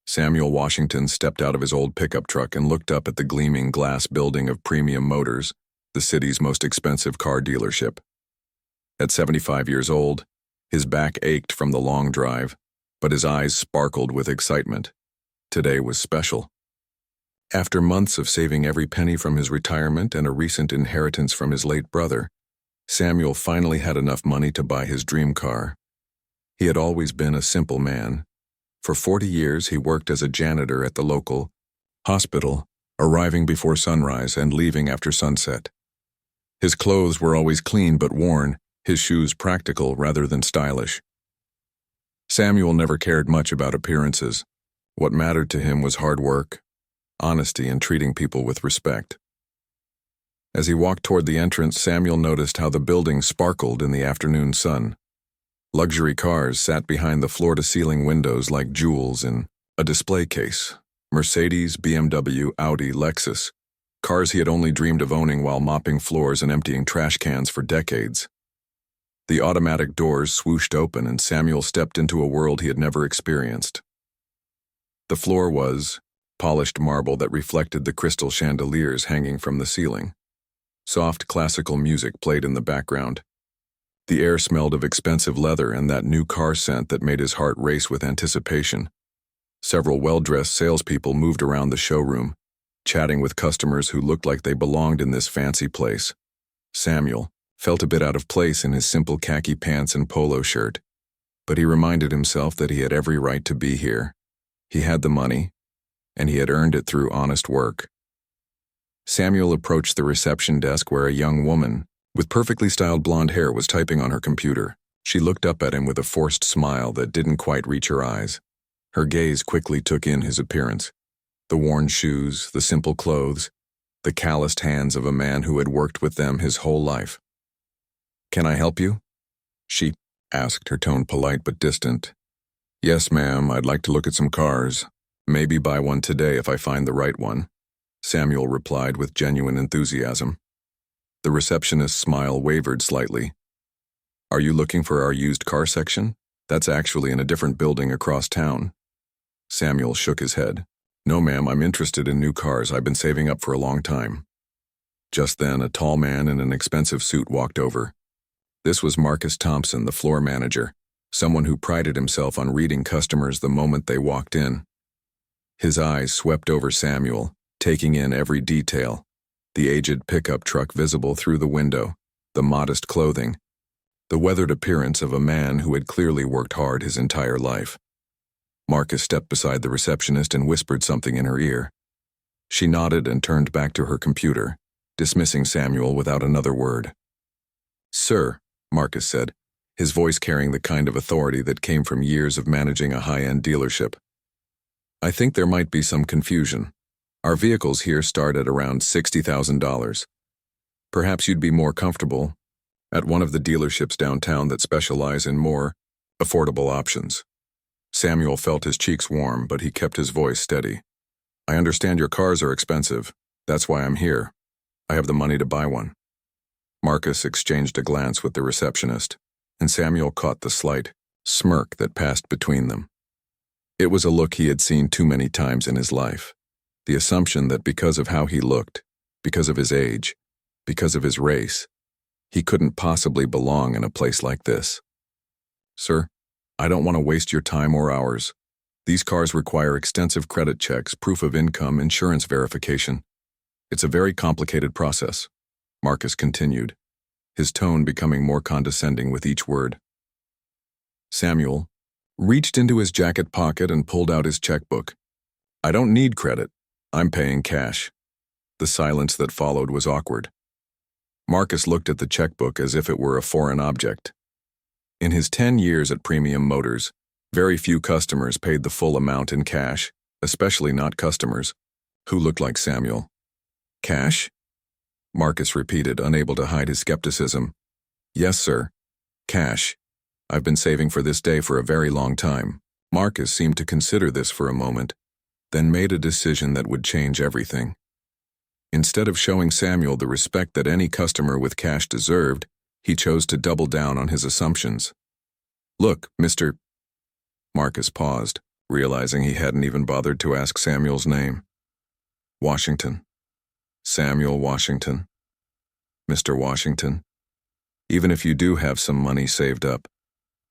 Samuel Washington stepped out of his old pickup truck and looked up at the gleaming glass building of Premium Motors, the city's most expensive car dealership. At 75 years old, his back ached from the long drive, but his eyes sparkled with excitement. Today was special. After months of saving every penny from his retirement and a recent inheritance from his late brother, Samuel finally had enough money to buy his dream car. He had always been a simple man. For 40 years, he worked as a janitor at the local hospital, arriving before sunrise and leaving after sunset. His clothes were always clean but worn, his shoes practical rather than stylish. Samuel never cared much about appearances. What mattered to him was hard work, honesty, and treating people with respect. As he walked toward the entrance, Samuel noticed how the building sparkled in the afternoon sun. Luxury cars sat behind the floor-to-ceiling windows like jewels in a display case. Mercedes, BMW, Audi, Lexus. Cars he had only dreamed of owning while mopping floors and emptying trash cans for decades. The automatic doors swooshed open and Samuel stepped into a world he had never experienced. The floor was polished marble that reflected the crystal chandeliers hanging from the ceiling. Soft classical music played in the background. The air smelled of expensive leather and that new car scent that made his heart race with anticipation. Several well-dressed salespeople moved around the showroom, chatting with customers who looked like they belonged in this fancy place. Samuel felt a bit out of place in his simple khaki pants and polo shirt, but he reminded himself that he had every right to be here. He had the money, and he had earned it through honest work. Samuel approached the reception desk where a young woman with perfectly styled blonde hair was typing on her computer. She looked up at him with a forced smile that didn't quite reach her eyes. Her gaze quickly took in his appearance. The worn shoes, the simple clothes, the calloused hands of a man who had worked with them his whole life. "Can I help you?" she asked, her tone polite but distant. "Yes, ma'am, I'd like to look at some cars. Maybe buy one today if I find the right one," Samuel replied with genuine enthusiasm. The receptionist's smile wavered slightly. "Are you looking for our used car section? That's actually in a different building across town." Samuel shook his head. "No, ma'am, I'm interested in new cars. I've been saving up for a long time." Just then, a tall man in an expensive suit walked over. This was Marcus Thompson, the floor manager, someone who prided himself on reading customers the moment they walked in. His eyes swept over Samuel, taking in every detail. The aged pickup truck visible through the window, the modest clothing, the weathered appearance of a man who had clearly worked hard his entire life. Marcus stepped beside the receptionist and whispered something in her ear. She nodded and turned back to her computer, dismissing Samuel without another word. "Sir," Marcus said, his voice carrying the kind of authority that came from years of managing a high-end dealership. "I think there might be some confusion. Our vehicles here start at around $60,000. Perhaps you'd be more comfortable at one of the dealerships downtown that specialize in more affordable options." Samuel felt his cheeks warm, but he kept his voice steady. "I understand your cars are expensive. That's why I'm here. I have the money to buy one." Marcus exchanged a glance with the receptionist, and Samuel caught the slight smirk that passed between them. It was a look he had seen too many times in his life. The assumption that because of how he looked, because of his age, because of his race, he couldn't possibly belong in a place like this. "Sir, I don't want to waste your time or ours. These cars require extensive credit checks, proof of income, insurance verification. It's a very complicated process," Marcus continued, his tone becoming more condescending with each word. Samuel reached into his jacket pocket and pulled out his checkbook. "I don't need credit. I'm paying cash." The silence that followed was awkward. Marcus looked at the checkbook as if it were a foreign object. In his 10 years at Premium Motors, very few customers paid the full amount in cash, especially not customers who looked like Samuel. "Cash?" Marcus repeated, unable to hide his skepticism. "Yes, sir. Cash. I've been saving for this day for a very long time." Marcus seemed to consider this for a moment, then made a decision that would change everything. Instead of showing Samuel the respect that any customer with cash deserved, he chose to double down on his assumptions. "Look, Mr." Marcus paused, realizing he hadn't even bothered to ask Samuel's name. Washington. Samuel Washington. Mr. Washington. Even if you do have some money saved up,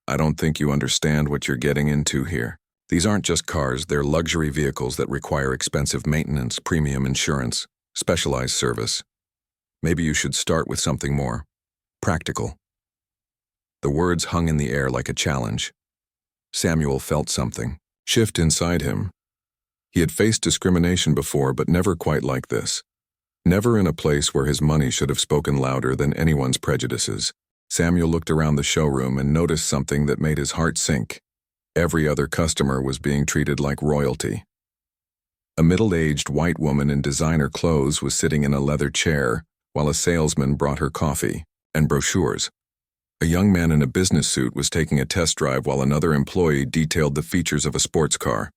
I don't think you understand what you're getting into here. These aren't just cars, they're luxury vehicles that require expensive maintenance, premium insurance, specialized service. Maybe you should start with something more practical. The words hung in the air like a challenge. Samuel felt something shift inside him. He had faced discrimination before, but never quite like this. Never in a place where his money should have spoken louder than anyone's prejudices. Samuel looked around the showroom and noticed something that made his heart sink. Every other customer was being treated like royalty. A middle-aged white woman in designer clothes was sitting in a leather chair while a salesman brought her coffee and brochures. A young man in a business suit was taking a test drive while another employee detailed the features of a sports car.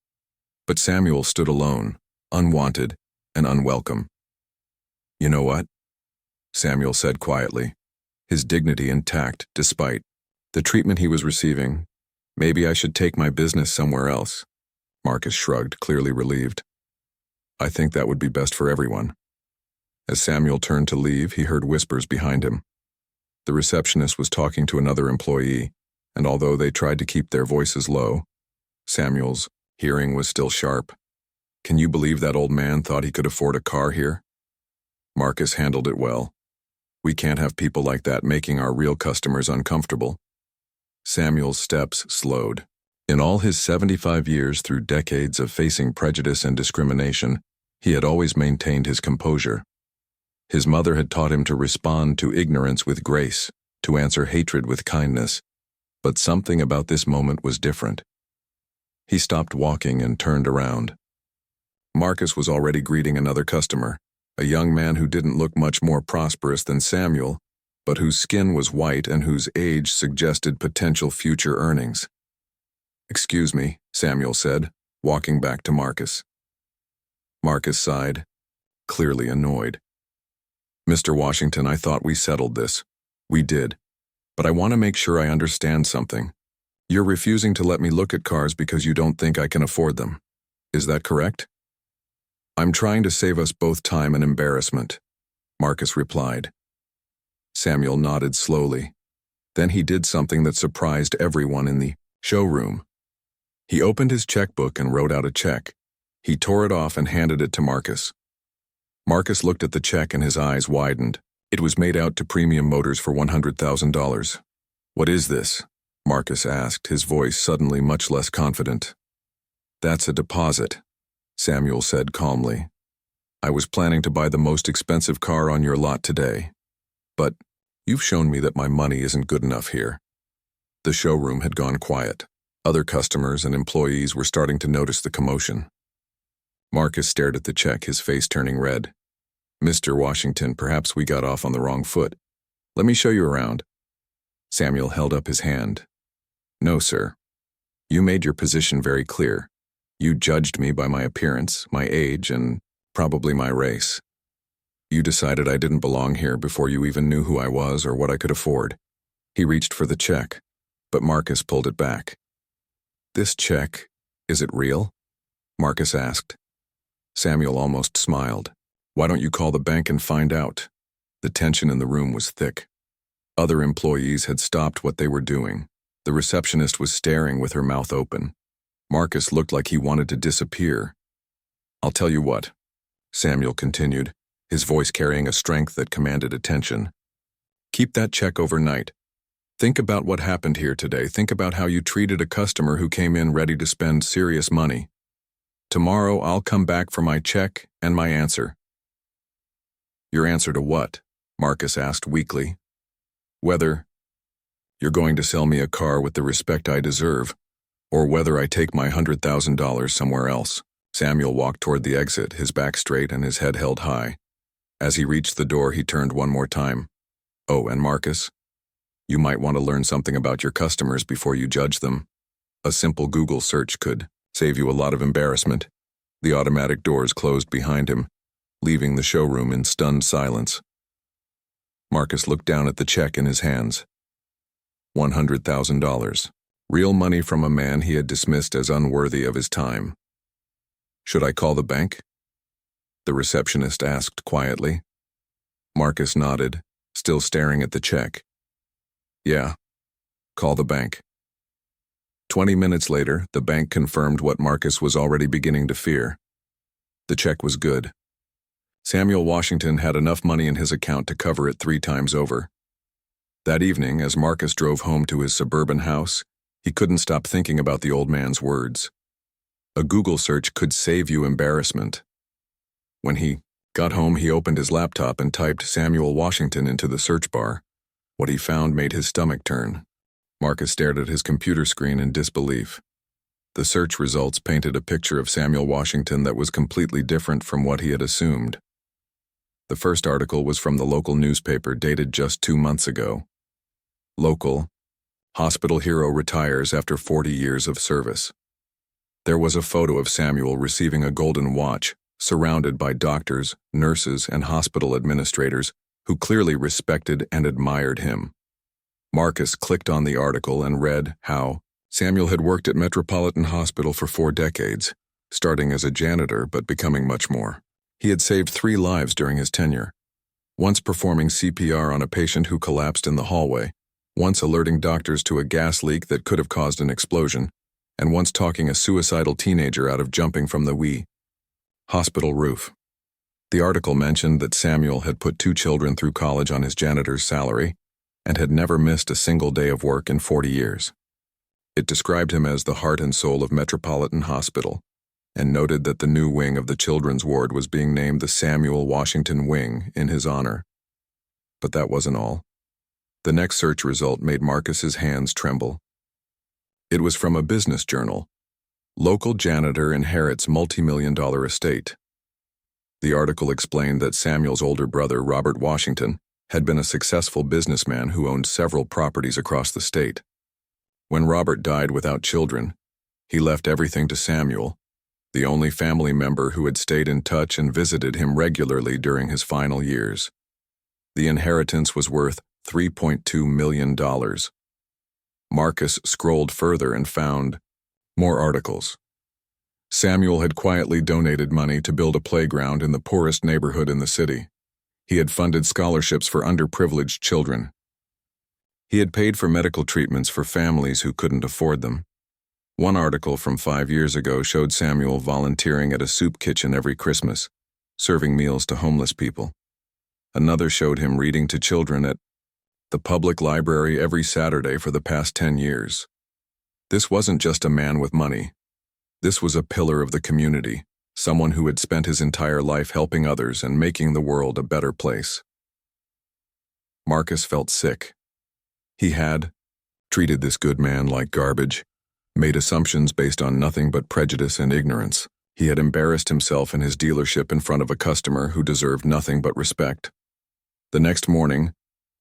But Samuel stood alone, unwanted and unwelcome. "You know what?" Samuel said quietly, his dignity intact despite the treatment he was receiving. "Maybe I should take my business somewhere else." Marcus shrugged, clearly relieved. "I think that would be best for everyone." As Samuel turned to leave, he heard whispers behind him. The receptionist was talking to another employee, and although they tried to keep their voices low, Samuel's hearing was still sharp. "Can you believe that old man thought he could afford a car here?" Marcus handled it well. "We can't have people like that making our real customers uncomfortable." Samuel's steps slowed. In all his 75 years, through decades of facing prejudice and discrimination, he had always maintained his composure. His mother had taught him to respond to ignorance with grace, to answer hatred with kindness. But something about this moment was different. He stopped walking and turned around. Marcus was already greeting another customer, a young man who didn't look much more prosperous than Samuel, but whose skin was white and whose age suggested potential future earnings. "Excuse me," Samuel said, walking back to Marcus. Marcus sighed, clearly annoyed. "Mr. Washington, I thought we settled this." "We did. But I want to make sure I understand something. You're refusing to let me look at cars because you don't think I can afford them. Is that correct?" "I'm trying to save us both time and embarrassment," Marcus replied. Samuel nodded slowly. Then he did something that surprised everyone in the showroom. He opened his checkbook and wrote out a check. He tore it off and handed it to Marcus. Marcus looked at the check and his eyes widened. It was made out to Premium Motors for $100,000. "What is this?" Marcus asked, his voice suddenly much less confident. "That's a deposit," Samuel said calmly. "I was planning to buy the most expensive car on your lot today. But you've shown me that my money isn't good enough here." The showroom had gone quiet. Other customers and employees were starting to notice the commotion. Marcus stared at the check, his face turning red. "Mr. Washington, perhaps we got off on the wrong foot. Let me show you around." Samuel held up his hand. "No, sir. You made your position very clear. You judged me by my appearance, my age, and probably my race. You decided I didn't belong here before you even knew who I was or what I could afford." He reached for the check, but Marcus pulled it back. "This check, is it real?" Marcus asked. Samuel almost smiled. "Why don't you call the bank and find out?" The tension in the room was thick. Other employees had stopped what they were doing. The receptionist was staring with her mouth open. Marcus looked like he wanted to disappear. "I'll tell you what," Samuel continued, his voice carrying a strength that commanded attention. "Keep that check overnight. Think about what happened here today. Think about how you treated a customer who came in ready to spend serious money. Tomorrow I'll come back for my check and my answer." "Your answer to what?" Marcus asked weakly. "Whether you're going to sell me a car with the respect I deserve, or whether I take my $100,000 somewhere else." Samuel walked toward the exit, his back straight and his head held high. As he reached the door, he turned one more time. "Oh, and Marcus, you might want to learn something about your customers before you judge them. A simple Google search could save you a lot of embarrassment." The automatic doors closed behind him, leaving the showroom in stunned silence. Marcus looked down at the check in his hands. $100,000. Real money from a man he had dismissed as unworthy of his time. "Should I call the bank?" the receptionist asked quietly. Marcus nodded, still staring at the check. "Yeah, call the bank." 20 minutes later, the bank confirmed what Marcus was already beginning to fear. The check was good. Samuel Washington had enough money in his account to cover it 3 times over. That evening, as Marcus drove home to his suburban house, he couldn't stop thinking about the old man's words. A Google search could save you embarrassment. When he got home, he opened his laptop and typed Samuel Washington into the search bar. What he found made his stomach turn. Marcus stared at his computer screen in disbelief. The search results painted a picture of Samuel Washington that was completely different from what he had assumed. The first article was from the local newspaper dated just 2 months ago. Local: hospital hero retires after 40 years of service. There was a photo of Samuel receiving a golden watch, surrounded by doctors, nurses, and hospital administrators who clearly respected and admired him. Marcus clicked on the article and read how Samuel had worked at Metropolitan Hospital for 4 decades, starting as a janitor but becoming much more. He had saved 3 lives during his tenure, once performing CPR on a patient who collapsed in the hallway, once alerting doctors to a gas leak that could have caused an explosion, and once talking a suicidal teenager out of jumping from the hospital roof. The article mentioned that Samuel had put 2 children through college on his janitor's salary and had never missed a single day of work in 40 years. It described him as the heart and soul of Metropolitan Hospital and noted that the new wing of the children's ward was being named the Samuel Washington Wing in his honor. But that wasn't all. The next search result made Marcus's hands tremble. It was from a business journal. Local janitor inherits multi-million-dollar estate. The article explained that Samuel's older brother, Robert Washington, had been a successful businessman who owned several properties across the state. When Robert died without children, he left everything to Samuel, the only family member who had stayed in touch and visited him regularly during his final years. The inheritance was worth $3.2 million. Marcus scrolled further and found more articles. Samuel had quietly donated money to build a playground in the poorest neighborhood in the city. He had funded scholarships for underprivileged children. He had paid for medical treatments for families who couldn't afford them. One article from 5 years ago showed Samuel volunteering at a soup kitchen every Christmas, serving meals to homeless people. Another showed him reading to children at the public library every Saturday for the past 10 years. This wasn't just a man with money. This was a pillar of the community, someone who had spent his entire life helping others and making the world a better place. Marcus felt sick. He had treated this good man like garbage, made assumptions based on nothing but prejudice and ignorance. He had embarrassed himself in his dealership in front of a customer who deserved nothing but respect. The next morning,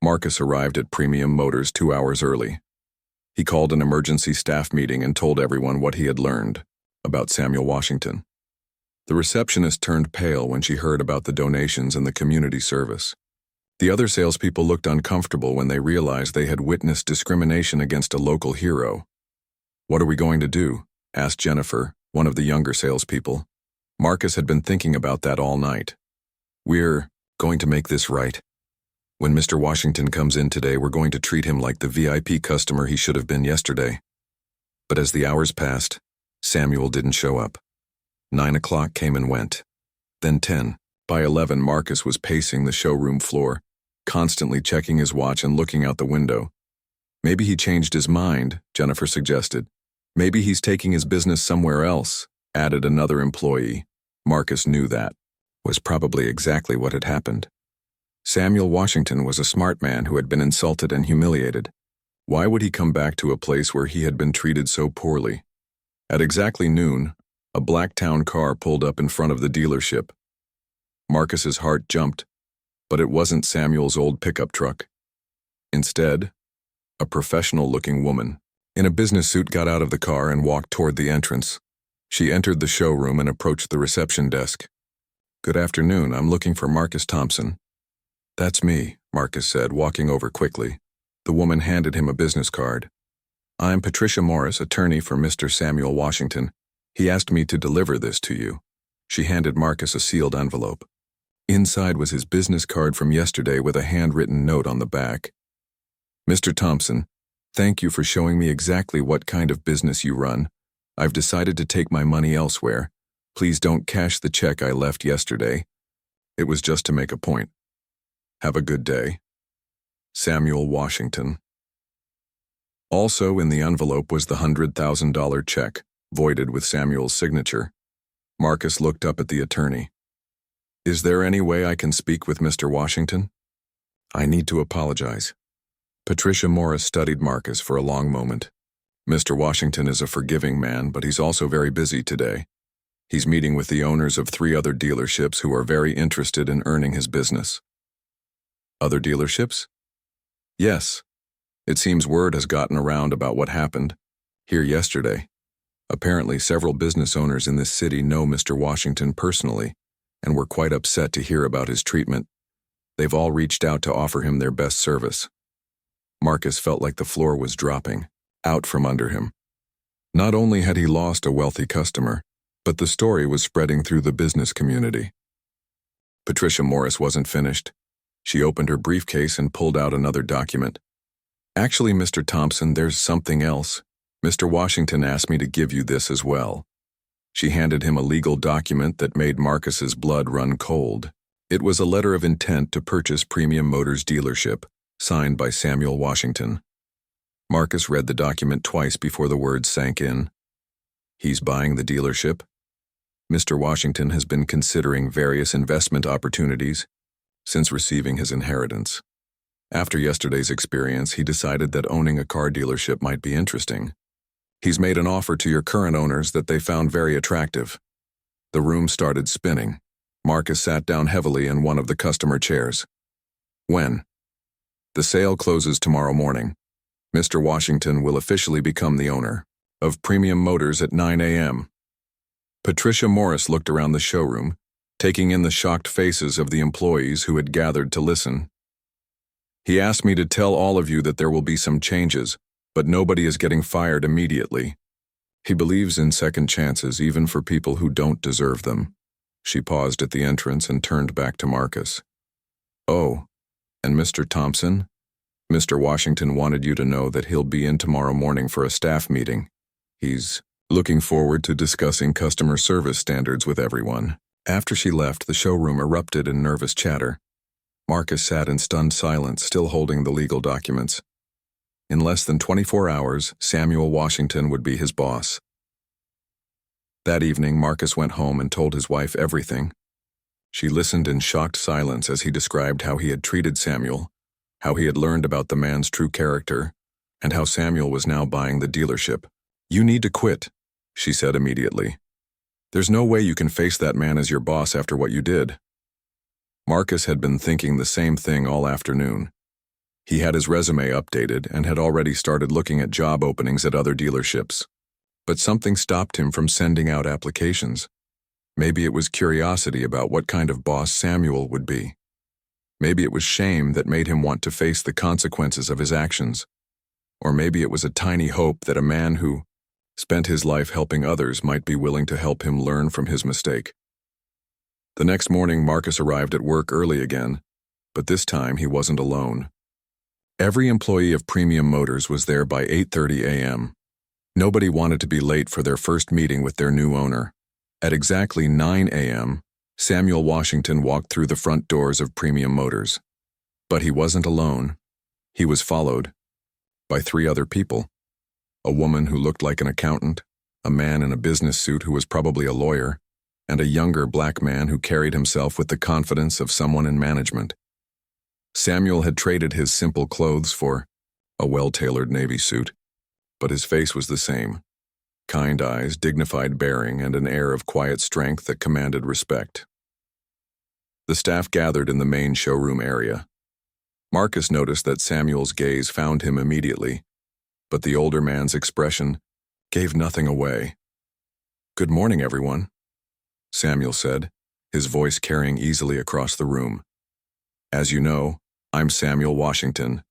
Marcus arrived at Premium Motors 2 hours early. He called an emergency staff meeting and told everyone what he had learned about Samuel Washington. The receptionist turned pale when she heard about the donations and the community service. The other salespeople looked uncomfortable when they realized they had witnessed discrimination against a local hero. "What are we going to do?" asked Jennifer, one of the younger salespeople. Marcus had been thinking about that all night. "We're going to make this right. When Mr. Washington comes in today, we're going to treat him like the VIP customer he should have been yesterday." But as the hours passed, Samuel didn't show up. 9 o'clock came and went. Then 10. By 11, Marcus was pacing the showroom floor, constantly checking his watch and looking out the window. "Maybe he changed his mind," Jennifer suggested. "Maybe he's taking his business somewhere else," added another employee. Marcus knew that was probably exactly what had happened. Samuel Washington was a smart man who had been insulted and humiliated. Why would he come back to a place where he had been treated so poorly? At exactly noon, a black town car pulled up in front of the dealership. Marcus's heart jumped, but it wasn't Samuel's old pickup truck. Instead, a professional-looking woman in a business suit got out of the car and walked toward the entrance. She entered the showroom and approached the reception desk. "Good afternoon, I'm looking for Marcus Thompson." "That's me," Marcus said, walking over quickly. The woman handed him a business card. I'm Patricia Morris, attorney for Mr. Samuel Washington. He asked me to deliver this to you. She handed Marcus a sealed envelope. Inside was his business card from yesterday with a handwritten note on the back. Mr. Thompson, thank you for showing me exactly what kind of business you run. I've decided to take my money elsewhere. Please don't cash the check I left yesterday. It was just to make a point. Have a good day. Samuel Washington. Also in the envelope was the $100,000 check, voided with Samuel's signature. Marcus looked up at the attorney. Is there any way I can speak with Mr. Washington? I need to apologize. Patricia Morris studied Marcus for a long moment. Mr. Washington is a forgiving man, but he's also very busy today. He's meeting with the owners of 3 other dealerships who are very interested in earning his business. Other dealerships? Yes. It seems word has gotten around about what happened here yesterday. Apparently, several business owners in this city know Mr. Washington personally and were quite upset to hear about his treatment. They've all reached out to offer him their best service. Marcus felt like the floor was dropping out from under him. Not only had he lost a wealthy customer, but the story was spreading through the business community. Patricia Morris wasn't finished. She opened her briefcase and pulled out another document. Actually, Mr. Thompson, there's something else. Mr. Washington asked me to give you this as well. She handed him a legal document that made Marcus's blood run cold. It was a letter of intent to purchase Premium Motors dealership, signed by Samuel Washington. Marcus read the document twice before the words sank in. He's buying the dealership? Mr. Washington has been considering various investment opportunities since receiving his inheritance. After yesterday's experience, he decided that owning a car dealership might be interesting. He's made an offer to your current owners that they found very attractive. The room started spinning. Marcus sat down heavily in one of the customer chairs. When? The sale closes tomorrow morning. Mr. Washington will officially become the owner of Premium Motors at 9 a.m. Patricia Morris looked around the showroom, taking in the shocked faces of the employees who had gathered to listen. He asked me to tell all of you that there will be some changes, but nobody is getting fired immediately. He believes in second chances even for people who don't deserve them. She paused at the entrance and turned back to Marcus. Oh, and Mr. Thompson? Mr. Washington wanted you to know that he'll be in tomorrow morning for a staff meeting. He's looking forward to discussing customer service standards with everyone. After she left, the showroom erupted in nervous chatter. Marcus sat in stunned silence, still holding the legal documents. In less than 24 hours, Samuel Washington would be his boss. That evening, Marcus went home and told his wife everything. She listened in shocked silence as he described how he had treated Samuel, how he had learned about the man's true character, and how Samuel was now buying the dealership. You need to quit, she said immediately. There's no way you can face that man as your boss after what you did. Marcus had been thinking the same thing all afternoon. He had his resume updated and had already started looking at job openings at other dealerships. But something stopped him from sending out applications. Maybe it was curiosity about what kind of boss Samuel would be. Maybe it was shame that made him want to face the consequences of his actions. Or maybe it was a tiny hope that a man who spent his life helping others might be willing to help him learn from his mistake. The next morning, Marcus arrived at work early again, but this time he wasn't alone. Every employee of Premium Motors was there by 8:30 a.m. Nobody wanted to be late for their first meeting with their new owner. At exactly 9 a.m., Samuel Washington walked through the front doors of Premium Motors. But he wasn't alone. He was followed by 3 other people. A woman who looked like an accountant, a man in a business suit who was probably a lawyer, and a younger black man who carried himself with the confidence of someone in management. Samuel had traded his simple clothes for a well-tailored navy suit, but his face was the same. Kind eyes, dignified bearing, and an air of quiet strength that commanded respect. The staff gathered in the main showroom area. Marcus noticed that Samuel's gaze found him immediately, but the older man's expression gave nothing away. Good morning, everyone, Samuel said, his voice carrying easily across the room. As you know, I'm Samuel Washington,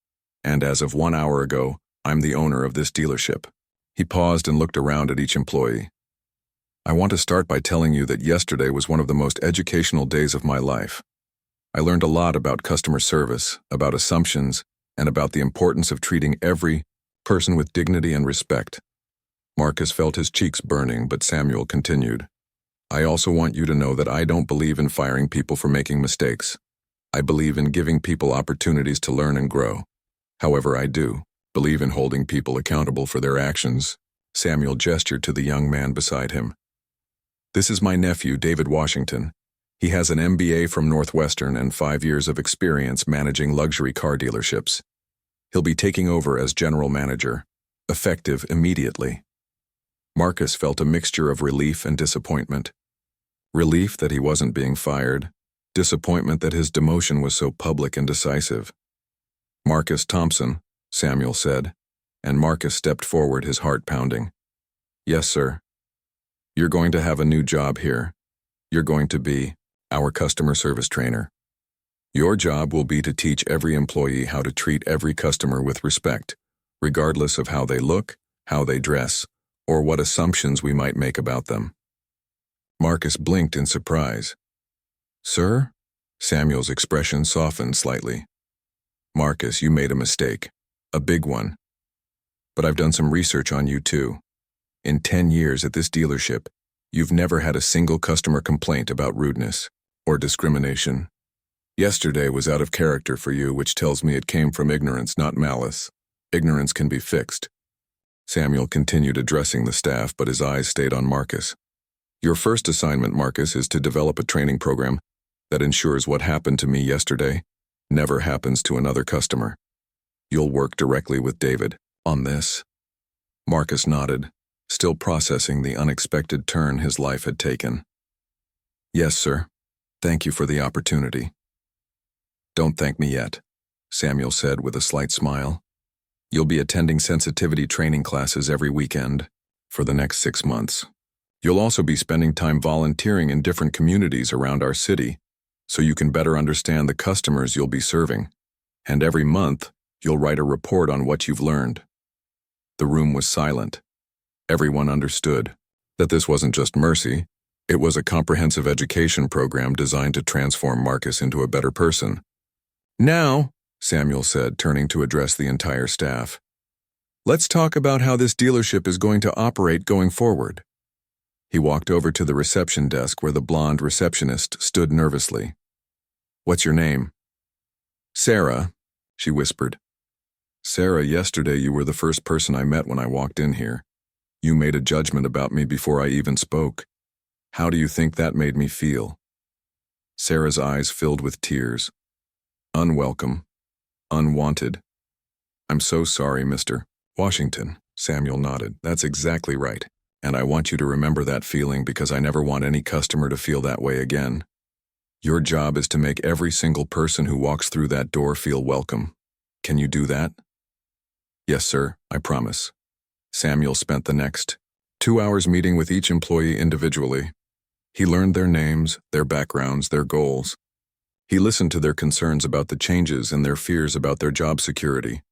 and as of 1 hour ago, I'm the owner of this dealership." He paused and looked around at each employee. "I want to start by telling you that yesterday was one of the most educational days of my life. I learned a lot about customer service, about assumptions, and about the importance of treating every person with dignity and respect." Marcus felt his cheeks burning, but Samuel continued. "I also want you to know that I don't believe in firing people for making mistakes. I believe in giving people opportunities to learn and grow. However, I do believe in holding people accountable for their actions." Samuel gestured to the young man beside him. "This is my nephew, David Washington. He has an MBA from Northwestern and 5 years of experience managing luxury car dealerships. He'll be taking over as general manager, effective immediately." Marcus felt a mixture of relief and disappointment. Relief that he wasn't being fired, disappointment that his demotion was so public and decisive. "Marcus Thompson," Samuel said, and Marcus stepped forward, his heart pounding. "Yes, sir. You're going to have a new job here. You're going to be our customer service trainer. Your job will be to teach every employee how to treat every customer with respect, regardless of how they look, how they dress, or what assumptions we might make about them." Marcus blinked in surprise. "Sir?" Samuel's expression softened slightly. "Marcus, you made a mistake. A big one. But I've done some research on you too. In 10 years at this dealership, you've never had a single customer complaint about rudeness or discrimination. Yesterday was out of character for you, which tells me it came from ignorance, not malice. Ignorance can be fixed." Samuel continued addressing the staff, but his eyes stayed on Marcus. "Your first assignment, Marcus, is to develop a training program that ensures what happened to me yesterday never happens to another customer. You'll work directly with David on this." Marcus nodded, still processing the unexpected turn his life had taken. "Yes, sir. Thank you for the opportunity." "Don't thank me yet," Samuel said with a slight smile. "You'll be attending sensitivity training classes every weekend for the next 6 months. You'll also be spending time volunteering in different communities around our city so you can better understand the customers you'll be serving. And every month, you'll write a report on what you've learned." The room was silent. Everyone understood that this wasn't just mercy, it was a comprehensive education program designed to transform Marcus into a better person. "Now," Samuel said, turning to address the entire staff, "let's talk about how this dealership is going to operate going forward." He walked over to the reception desk where the blonde receptionist stood nervously. "What's your name?" "Sarah," she whispered. "Sarah, yesterday you were the first person I met when I walked in here. You made a judgment about me before I even spoke. How do you think that made me feel?" Sarah's eyes filled with tears. "Unwelcome. Unwanted." "I'm so sorry, Mr. Washington," Samuel nodded. "That's exactly right. And I want you to remember that feeling because I never want any customer to feel that way again. Your job is to make every single person who walks through that door feel welcome. Can you do that?" "Yes, sir, I promise." Samuel spent the next 2 hours meeting with each employee individually. He learned their names, their backgrounds, their goals. He listened to their concerns about the changes and their fears about their job security.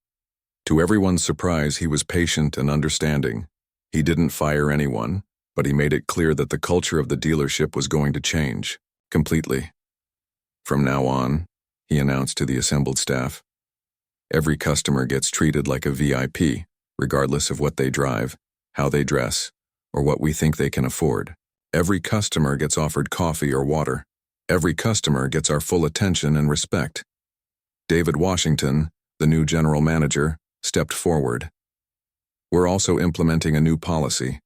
To everyone's surprise, he was patient and understanding. He didn't fire anyone, but he made it clear that the culture of the dealership was going to change, completely. "From now on," he announced to the assembled staff, "every customer gets treated like a VIP, regardless of what they drive, how they dress, or what we think they can afford. Every customer gets offered coffee or water. Every customer gets our full attention and respect." David Washington, the new general manager, stepped forward. "We're also implementing a new policy.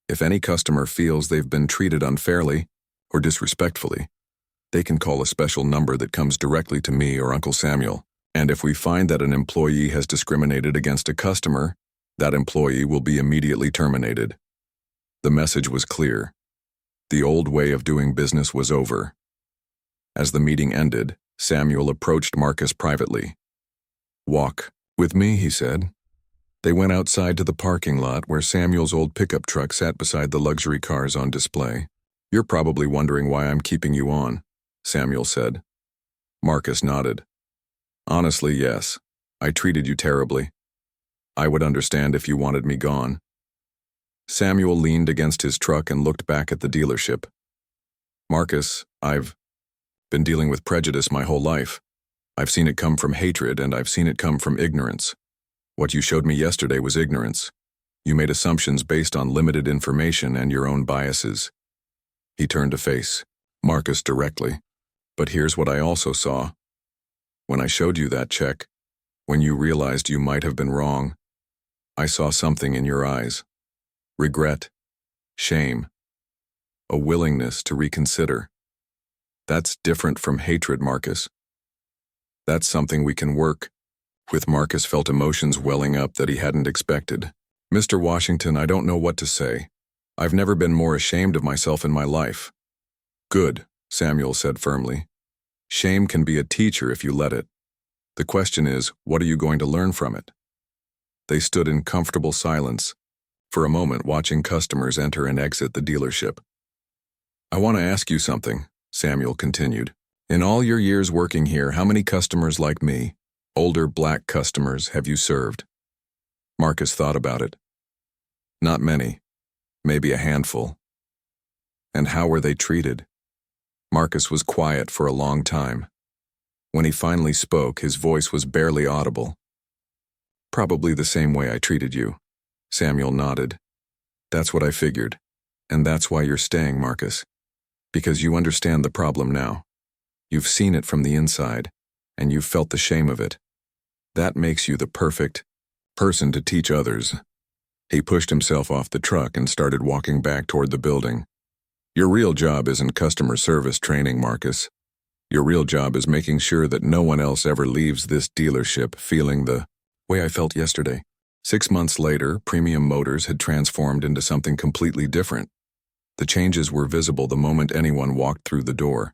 If any customer feels they've been treated unfairly or disrespectfully, they can call a special number that comes directly to me or Uncle Samuel. And if we find that an employee has discriminated against a customer, that employee will be immediately terminated." The message was clear. The old way of doing business was over. As the meeting ended, Samuel approached Marcus privately. "Walk with me," he said. They went outside to the parking lot where Samuel's old pickup truck sat beside the luxury cars on display. "You're probably wondering why I'm keeping you on," Samuel said. Marcus nodded. "Honestly, yes. I treated you terribly. I would understand if you wanted me gone. Samuel leaned against his truck and looked back at the dealership. Marcus, I've been dealing with prejudice my whole life. I've seen it come from hatred and I've seen it come from ignorance. What you showed me yesterday was ignorance. You made assumptions based on limited information and your own biases. He turned to face Marcus directly. But here's what I also saw. When I showed you that check, when you realized you might have been wrong, I saw something in your eyes. Regret, shame, a willingness to reconsider. That's different from hatred, Marcus. That's something we can work with. Marcus felt emotions welling up that he hadn't expected. Mr. Washington, I don't know what to say. I've never been more ashamed of myself in my life. Good, Samuel said firmly. Shame can be a teacher if you let it. The question is, what are you going to learn from it? They stood in comfortable silence, for a moment watching customers enter and exit the dealership. I want to ask you something, Samuel continued. In all your years working here, how many customers like me, older black customers, have you served? Marcus thought about it. Not many, maybe a handful. And how were they treated? Marcus was quiet for a long time. When he finally spoke, his voice was barely audible. Probably the same way I treated you. Samuel nodded. That's what I figured. And that's why you're staying, Marcus. Because you understand the problem now. You've seen it from the inside, and you've felt the shame of it. That makes you the perfect person to teach others. He pushed himself off the truck and started walking back toward the building. Your real job isn't customer service training, Marcus. Your real job is making sure that no one else ever leaves this dealership feeling the way I felt yesterday. 6 months later, Premium Motors had transformed into something completely different. The changes were visible the moment anyone walked through the door.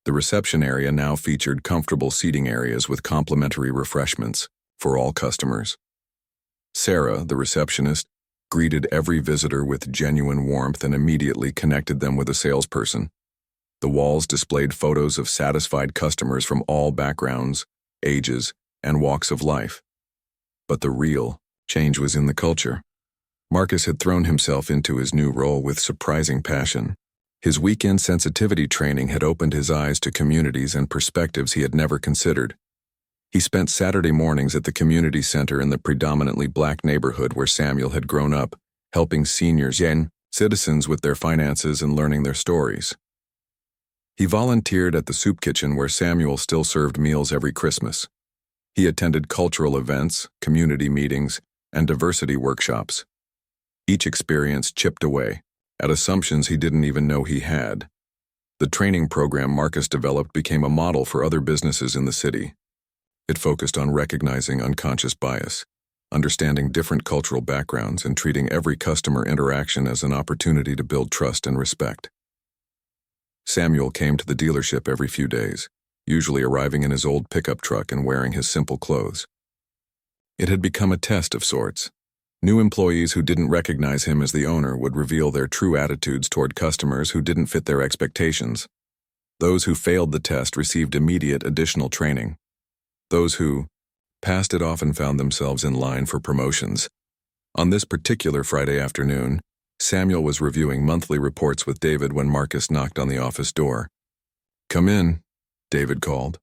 The reception area now featured comfortable seating areas with complimentary refreshments for all customers. Sarah, the receptionist, greeted every visitor with genuine warmth and immediately connected them with a salesperson. The walls displayed photos of satisfied customers from all backgrounds, ages, and walks of life. But the real change was in the culture. Marcus had thrown himself into his new role with surprising passion. His weekend sensitivity training had opened his eyes to communities and perspectives he had never considered. He spent Saturday mornings at the community center in the predominantly black neighborhood where Samuel had grown up, helping seniors and citizens with their finances and learning their stories. He volunteered at the soup kitchen where Samuel still served meals every Christmas. He attended cultural events, community meetings, and diversity workshops. Each experience chipped away at assumptions he didn't even know he had. The training program Marcus developed became a model for other businesses in the city. It focused on recognizing unconscious bias, understanding different cultural backgrounds, and treating every customer interaction as an opportunity to build trust and respect. Samuel came to the dealership every few days, usually arriving in his old pickup truck and wearing his simple clothes. It had become a test of sorts. New employees who didn't recognize him as the owner would reveal their true attitudes toward customers who didn't fit their expectations. Those who failed the test received immediate additional training. Those who passed it often found themselves in line for promotions. On this particular Friday afternoon, Samuel was reviewing monthly reports with David when Marcus knocked on the office door. "Come in," David called.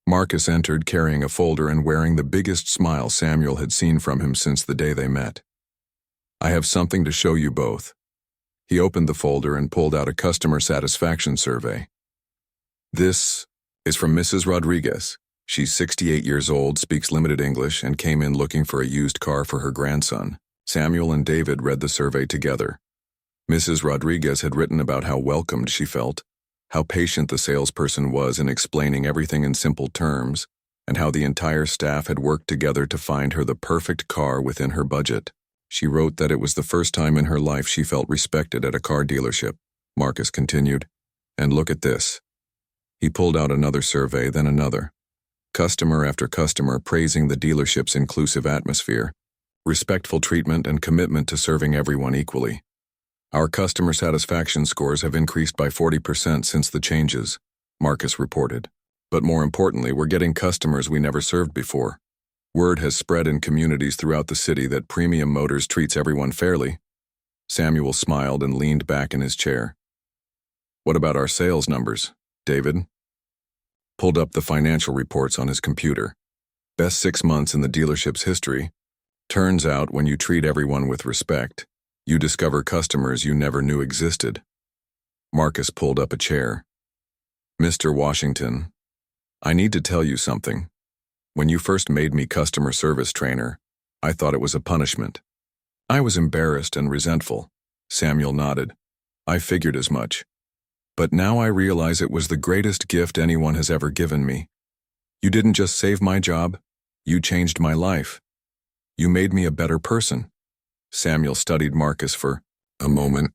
Marcus entered carrying a folder and wearing the biggest smile Samuel had seen from him since the day they met. "I have something to show you both." He opened the folder and pulled out a customer satisfaction survey. "This is from Mrs. Rodriguez. She's 68 years old, speaks limited English, and came in looking for a used car for her grandson." Samuel and David read the survey together. Mrs. Rodriguez had written about how welcomed she felt, how patient the salesperson was in explaining everything in simple terms, and how the entire staff had worked together to find her the perfect car within her budget. She wrote that it was the first time in her life she felt respected at a car dealership. Marcus continued, "And look at this." He pulled out another survey, then another. Customer after customer praising the dealership's inclusive atmosphere, respectful treatment, and commitment to serving everyone equally. "Our customer satisfaction scores have increased by 40% since the changes," Marcus reported. "But more importantly, we're getting customers we never served before. Word has spread in communities throughout the city that Premium Motors treats everyone fairly. Samuel smiled and leaned back in his chair. What about our sales numbers, David? Pulled up the financial reports on his computer. Best 6 months in the dealership's history. Turns out when you treat everyone with respect, you discover customers you never knew existed. Marcus pulled up a chair. Mr. Washington, I need to tell you something. When you first made me customer service trainer, I thought it was a punishment. I was embarrassed and resentful. Samuel nodded. I figured as much. But now I realize it was the greatest gift anyone has ever given me. You didn't just save my job, you changed my life. You made me a better person. Samuel studied Marcus for a moment.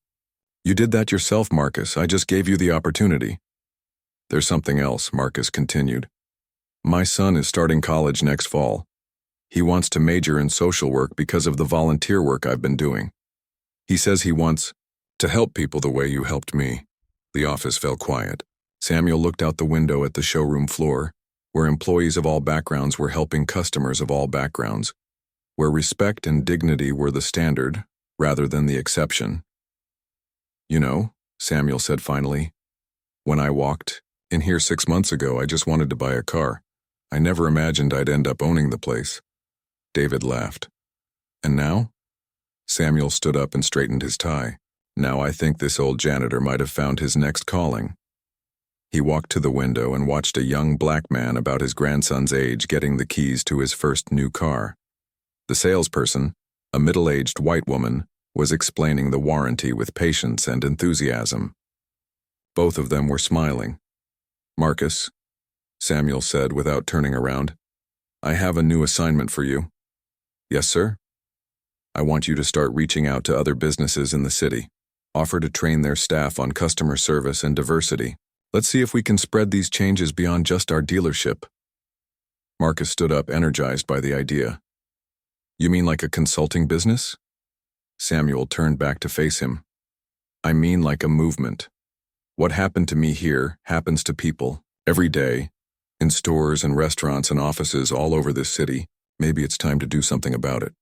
You did that yourself, Marcus. I just gave you the opportunity. There's something else, Marcus continued. My son is starting college next fall. He wants to major in social work because of the volunteer work I've been doing. He says he wants to help people the way you helped me. The office fell quiet. Samuel looked out the window at the showroom floor, where employees of all backgrounds were helping customers of all backgrounds, where respect and dignity were the standard rather than the exception. You know, Samuel said finally, when I walked in here 6 months ago, I just wanted to buy a car. I never imagined I'd end up owning the place. David laughed. And now? Samuel stood up and straightened his tie. Now I think this old janitor might have found his next calling. He walked to the window and watched a young black man about his grandson's age getting the keys to his first new car. The salesperson, a middle-aged white woman, was explaining the warranty with patience and enthusiasm. Both of them were smiling. Marcus, Samuel said without turning around, I have a new assignment for you. Yes, sir? I want you to start reaching out to other businesses in the city. Offer to train their staff on customer service and diversity. Let's see if we can spread these changes beyond just our dealership. Marcus stood up, energized by the idea. You mean like a consulting business? Samuel turned back to face him. I mean like a movement. What happened to me here happens to people, every day, in stores and restaurants and offices all over this city. Maybe it's time to do something about it.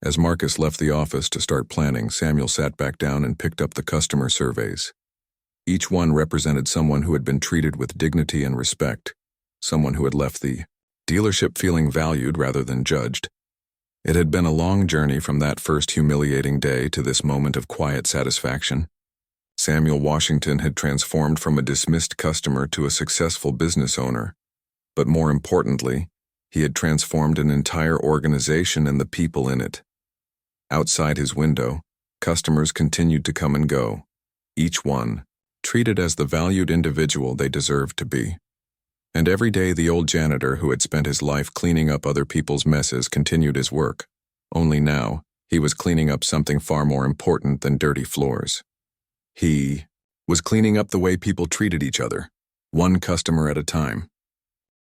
As Marcus left the office to start planning, Samuel sat back down and picked up the customer surveys. Each one represented someone who had been treated with dignity and respect, someone who had left the dealership feeling valued rather than judged. It had been a long journey from that first humiliating day to this moment of quiet satisfaction. Samuel Washington had transformed from a dismissed customer to a successful business owner. But more importantly, he had transformed an entire organization and the people in it. Outside his window, customers continued to come and go, each one treated as the valued individual they deserved to be. And every day the old janitor who had spent his life cleaning up other people's messes continued his work. Only now, he was cleaning up something far more important than dirty floors. He was cleaning up the way people treated each other, one customer at a time.